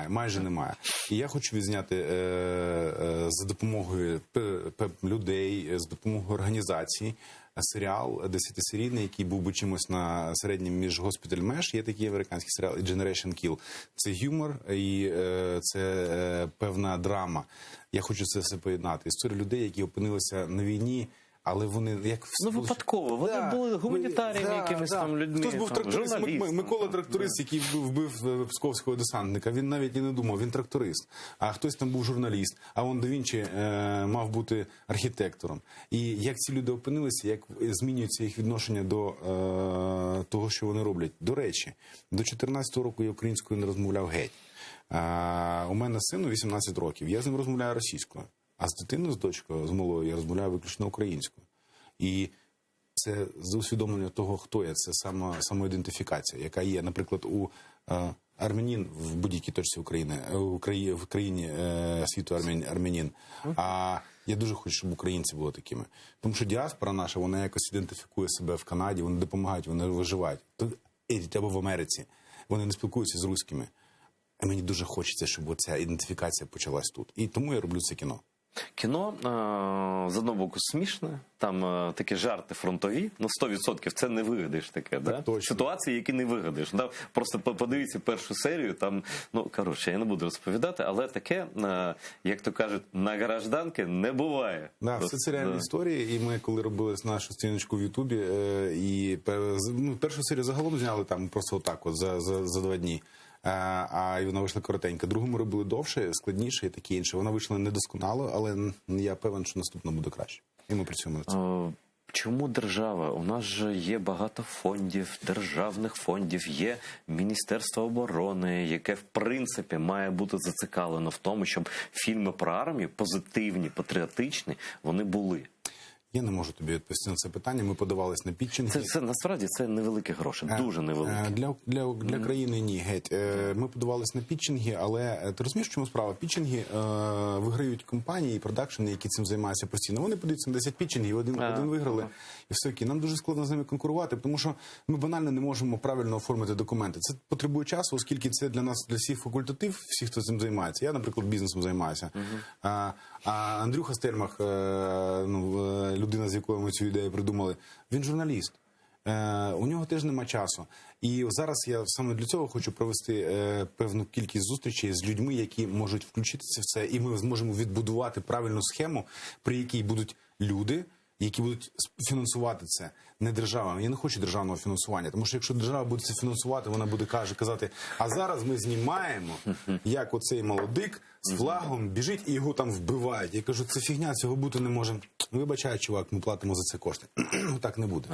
майже немає. І я хочу відзняти за допомогою людей, з допомогою організацій серіал 10-серійний, який був би чимось на середньому між «Госпіталь Меш», є такий американський серіал, і «Generation Kill». Це гумор і це певна драма. Я хочу це все поєднати. Історія людей, які опинилися на війні, але вони як випадково. Вони були гуманітаріями, якимись там людьми. Хтось був тракторист, Микола тракторист, який вбив псковського десантника. Він навіть і не думав, він тракторист. А хтось там був журналіст. А он Да Вінчі мав бути архітектором. І як ці люди опинилися, як змінюється їх відношення до того, що вони роблять. До речі, до 14-го року я українською не розмовляв геть. У мене сину 18 років. Я з ним розмовляю російською. А з дитиною, з дочкою, з малою, я розмовляю виключно українською. І це з усвідомлення того, хто я, це самоідентифікація, яка є, наприклад, у армянин в будь-якій точці України, в країні світу армянин. А я дуже хочу, щоб українці були такими. Тому що діаспора наша, вона якось ідентифікує себе в Канаді, вони допомагають, вони виживають. Або в Америці. Вони не спілкуються з руськими. А мені дуже хочеться, щоб ця ідентифікація почалась тут. І тому я роблю це кіно. Кіно, з одного боку, смішне, там такі жарти фронтові, 100% це не вигадиш таке, так, да? Ситуації, які не вигадиш. Да? Просто подивіться першу серію, там, я не буду розповідати, але таке, як то кажуть, на гражданки не буває. Да, все це реальні історії, і ми, коли робили нашу сторіночку в Ютубі, і першу серію загалом зняли там просто отак, за 2 дні. А вона вийшла коротенька. Другу ми робили довше, складніше і таке інше. Вона вийшла недосконало, але я певен, що наступно буде краще. І ми працюємо над цим. Чому держава? У нас же є багато фондів, державних фондів, є Міністерство оборони, яке, в принципі, має бути зацікавлено в тому, щоб фільми про армію, позитивні, патріотичні, вони були. Я не можу тобі відповісти на це питання. Ми подавались на пітчинги. Це насправді це невеликі гроші, дуже невеликі. Для країни ні, геть. Ми подавались на пітчинги, але ти розумієш, в чому справа? Пітчинги виграють компанії і продакшени, які цим займаються постійно. Вони подаються на 10 пітчингів, один виграли, і все окей. Нам дуже складно з ними конкурувати, тому що ми банально не можемо правильно оформити документи. Це потребує часу, оскільки це для нас, для всіх факультатив, всіх, хто цим займається. Я, наприклад, бізнесом займаюся. А Андрюха Стельмах, людина, з якою ми цю ідею придумали, він журналіст. У нього теж нема часу. І зараз я саме для цього хочу провести певну кількість зустрічей з людьми, які можуть включитися в це, і ми зможемо відбудувати правильну схему, при якій будуть люди, які будуть фінансувати це, не держава. Я не хочу державного фінансування, тому що якщо держава буде це фінансувати, вона буде казати, а зараз ми знімаємо, як оцей молодик з флагом біжить і його там вбивають. Я кажу, це фігня, цього бути не може. Вибачай, чувак, ми платимо за це кошти. Так не буде.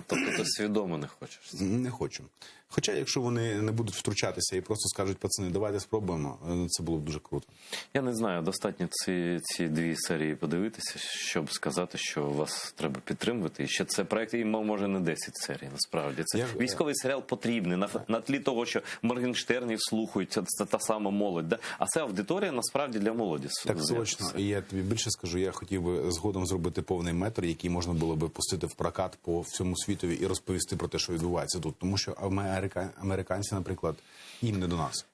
Тобто ти свідомо не хочеш? Не хочу. Хоча, якщо вони не будуть втручатися і просто скажуть, пацани, давайте спробуємо, це було б дуже круто. Я не знаю, достатньо ці 2 серії подивитися, щоб сказати, що вас треба підтримувати. І що це проект, і може не 10 серій, насправді. Це Я- військовий серіал потрібний на тлі того, що Моргенштернів слухають, це та сама молодь. Да? А це аудиторія насправді для молоді. Так точно. І я тобі більше скажу, я хотів би згодом зробити повний метр, який можна було би пустити в прокат по всьому світові і розповісти про те, що відбувається тут. Тому що американці, наприклад, їм не до нас.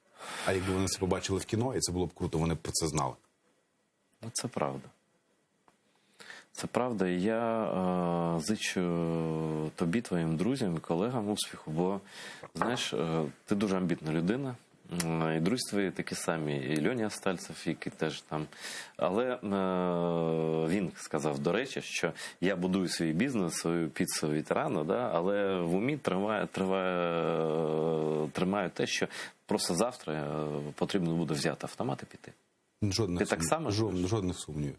А якби вони це побачили в кіно, і це було б круто, вони б про це знали. Ну, це правда. Це правда. І я зичу тобі, твоїм друзям і колегам успіху, бо, знаєш, ти дуже амбітна людина. І друзі твої такі самі, і Льоня Стальцев, який теж там. Але він сказав, до речі, що я будую свій бізнес, свою піцу ветерана, да, але в умі тримаю те, що просто завтра потрібно буде взяти автомат і піти. Жодних Ти так само живеш? жодних сумнівів.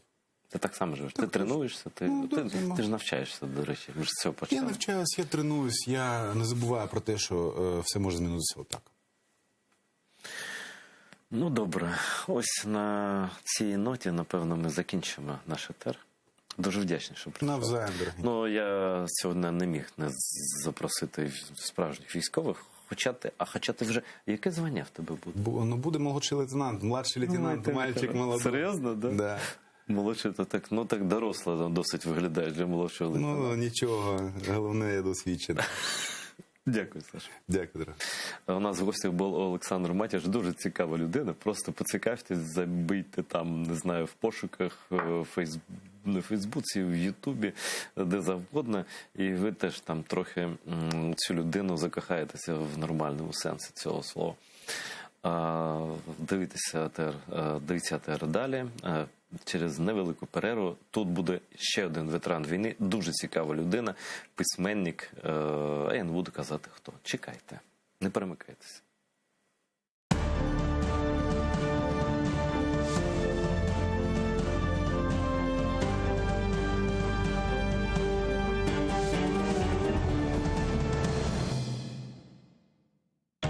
Ти так само живеш. Ти тренуєшся, ти ж навчаєшся, до речі. Ми ж з цього Я почали. навчаюсь, я тренуюсь, я не забуваю про те, що все може змінитися отак. Ну, добре. Ось на цій ноті, напевно, ми закінчимо наш етер. Дуже вдячний, що прийшов. Навзаєм, дорогі. Ну, я сьогодні не міг не запросити справжніх військових. Хоча ти вже... Яке звання в тебе буде? Ну, буде молодший лейтенант, младший лейтенант, мальчик молодий. Серйозно, да? Да. Молодший, то так, ну так доросло досить виглядає для молодшого лейтенанта. Ну, нічого, головне, я досвідчений. Дякую, Саша. Дякую, дорога. У нас в гостях був Олександр Матяш, дуже цікава людина. Просто поцікавтесь, забийте там, не знаю, в пошуках, на Фейсбуці, в Ютубі, де завгодно. І ви теж там трохи цю людину закохаєтеся в нормальному сенсі цього слова. Дивіться АТР далі. Через невелику перерву тут буде ще один ветеран війни, дуже цікава людина, письменник, а я не буду казати хто. Чекайте, не перемикайтеся.